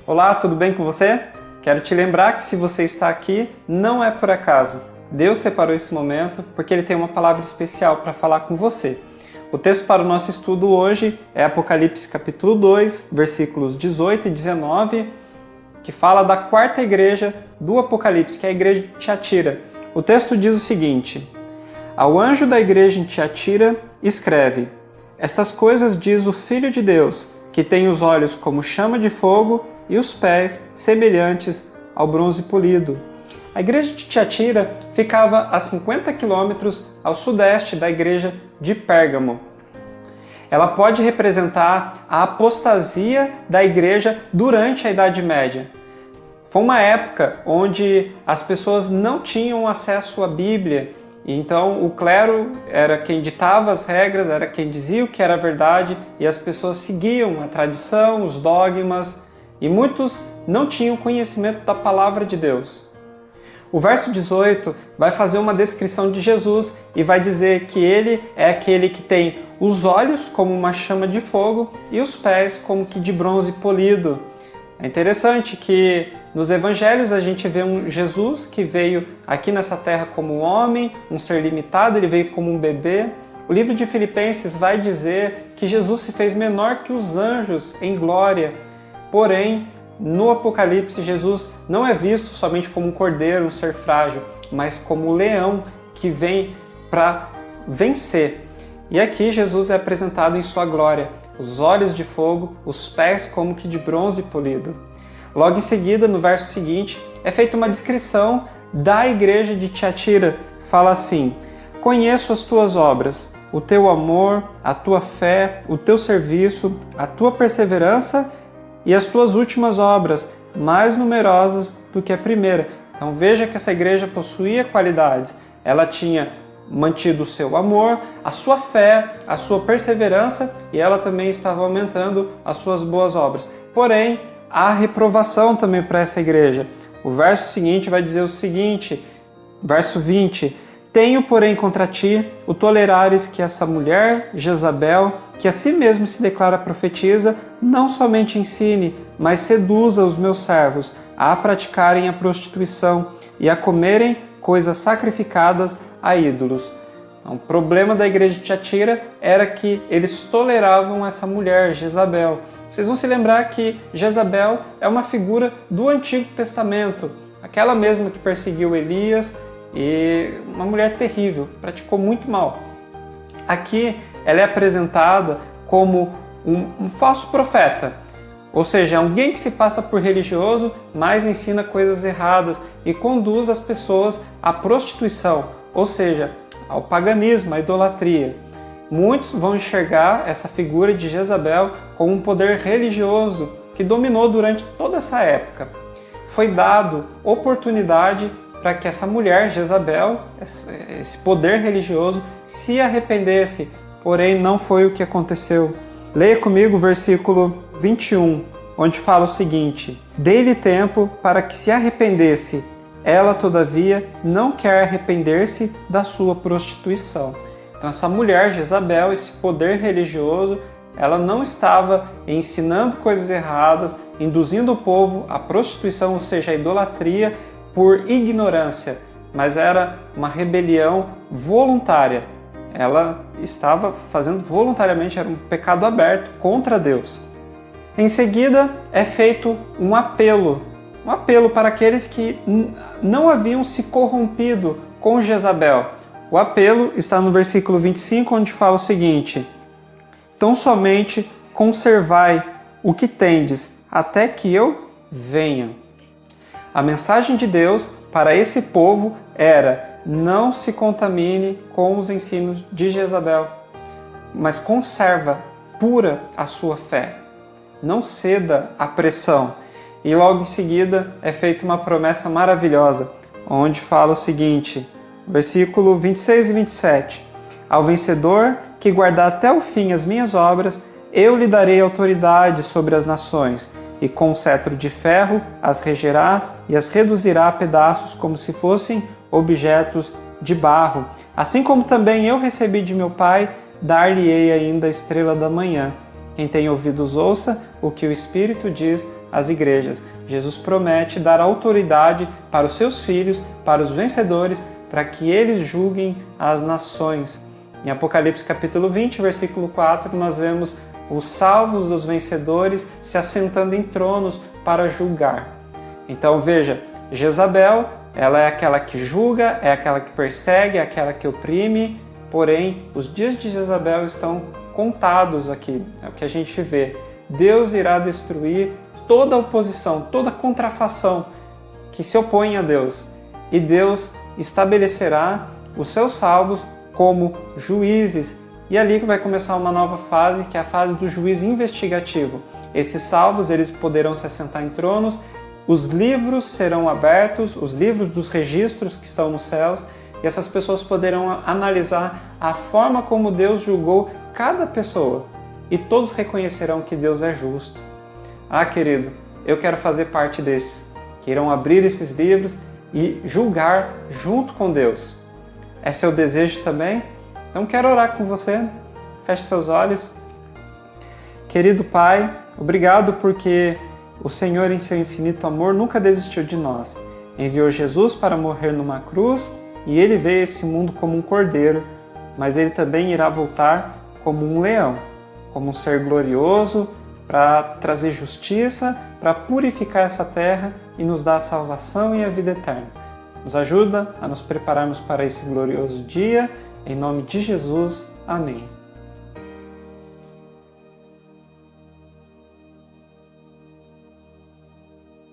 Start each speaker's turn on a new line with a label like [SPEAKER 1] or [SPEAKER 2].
[SPEAKER 1] Olá, tudo bem com você? Quero te lembrar que se você está aqui, não é por acaso. Deus separou esse momento porque Ele tem uma palavra especial para falar com você. O texto para o nosso estudo hoje é Apocalipse capítulo 2, versículos 18 e 19, que fala da quarta igreja do Apocalipse, que é a igreja de Tiatira. O texto diz o seguinte: Ao anjo da igreja em Tiatira, escreve: Essas coisas diz o Filho de Deus, que tem os olhos como chama de fogo e os pés semelhantes ao bronze polido. A igreja de Tiatira ficava a 50 quilômetros ao sudeste da igreja de Pérgamo. Ela pode representar a apostasia da igreja durante a Idade Média. Foi uma época onde as pessoas não tinham acesso à Bíblia, e então o clero era quem ditava as regras, era quem dizia o que era verdade, e as pessoas seguiam a tradição, os dogmas, e muitos não tinham conhecimento da palavra de Deus. O verso 18 vai fazer uma descrição de Jesus e vai dizer que ele é aquele que tem os olhos como uma chama de fogo e os pés como que de bronze polido. É interessante que nos evangelhos a gente vê um Jesus que veio aqui nessa terra como um homem, um ser limitado, ele veio como um bebê. O livro de Filipenses vai dizer que Jesus se fez menor que os anjos em glória. Porém, no Apocalipse, Jesus não é visto somente como um cordeiro, um ser frágil, mas como um leão que vem para vencer. E aqui Jesus é apresentado em sua glória, os olhos de fogo, os pés como que de bronze polido. Logo em seguida, no verso seguinte, é feita uma descrição da igreja de Tiatira. Fala assim: Conheço as tuas obras, o teu amor, a tua fé, o teu serviço, a tua perseverança e as tuas últimas obras, mais numerosas do que a primeira. Então veja que essa igreja possuía qualidades. Ela tinha mantido o seu amor, a sua fé, a sua perseverança, e ela também estava aumentando as suas boas obras. Porém, há reprovação também para essa igreja. O verso seguinte vai dizer o seguinte, verso 20: Tenho, porém, contra ti o tolerares que essa mulher, Jezabel, que a si mesmo se declara profetisa, não somente ensine, mas seduza os meus servos a praticarem a prostituição e a comerem coisas sacrificadas a ídolos. Então, o problema da igreja de Tiatira era que eles toleravam essa mulher, Jezabel. Vocês vão se lembrar que Jezabel é uma figura do Antigo Testamento, aquela mesma que perseguiu Elias, e uma mulher terrível, praticou muito mal. Aqui ela é apresentada como um falso profeta, ou seja, alguém que se passa por religioso, mas ensina coisas erradas e conduz as pessoas à prostituição, ou seja, ao paganismo, à idolatria. Muitos vão enxergar essa figura de Jezabel como um poder religioso que dominou durante toda essa época. Foi dado oportunidade para que essa mulher, Jezabel, esse poder religioso, se arrependesse, porém não foi o que aconteceu. Leia comigo o versículo 21, onde fala o seguinte: Dei-lhe tempo para que se arrependesse, ela, todavia, não quer arrepender-se da sua prostituição. Então essa mulher, Jezabel, esse poder religioso, ela não estava ensinando coisas erradas, induzindo o povo à prostituição, ou seja, à idolatria, por ignorância, mas era uma rebelião voluntária. Ela estava fazendo voluntariamente, era um pecado aberto contra Deus. Em seguida, é feito um apelo para aqueles que não haviam se corrompido com Jezabel. O apelo está no versículo 25, onde fala o seguinte: Tão somente conservai o que tendes, até que eu venha. A mensagem de Deus para esse povo era: não se contamine com os ensinos de Jezabel, mas conserva pura a sua fé. Não ceda à pressão. E logo em seguida é feita uma promessa maravilhosa, onde fala o seguinte, versículo 26 e 27. Ao vencedor que guardar até o fim as minhas obras, eu lhe darei autoridade sobre as nações, e com um cetro de ferro as regerá e as reduzirá a pedaços como se fossem objetos de barro. Assim como também eu recebi de meu Pai, dar-lhe-ei ainda a estrela da manhã. Quem tem ouvidos ouça o que o Espírito diz às igrejas. Jesus promete dar autoridade para os seus filhos, para os vencedores, para que eles julguem as nações. Em Apocalipse capítulo 20, versículo 4, nós vemos os salvos dos vencedores se assentando em tronos para julgar. Então veja, Jezabel, ela é aquela que julga, é aquela que persegue, é aquela que oprime, porém os dias de Jezabel estão contados aqui, é o que a gente vê. Deus irá destruir toda oposição, toda contrafação que se opõe a Deus, e Deus estabelecerá os seus salvos como juízes. E ali que vai começar uma nova fase, que é a fase do juízo investigativo. Esses salvos, eles poderão se assentar em tronos, os livros serão abertos, os livros dos registros que estão nos céus, e essas pessoas poderão analisar a forma como Deus julgou cada pessoa. E todos reconhecerão que Deus é justo. Ah, querido, eu quero fazer parte desses, que irão abrir esses livros e julgar junto com Deus. É seu desejo também? Então quero orar com você. Feche seus olhos. Querido Pai, obrigado porque o Senhor, em seu infinito amor, nunca desistiu de nós. Enviou Jesus para morrer numa cruz e ele veio a esse mundo como um cordeiro, mas ele também irá voltar como um leão, como um ser glorioso, para trazer justiça, para purificar essa terra e nos dar a salvação e a vida eterna. Nos ajuda a nos prepararmos para esse glorioso dia. Em nome de Jesus. Amém.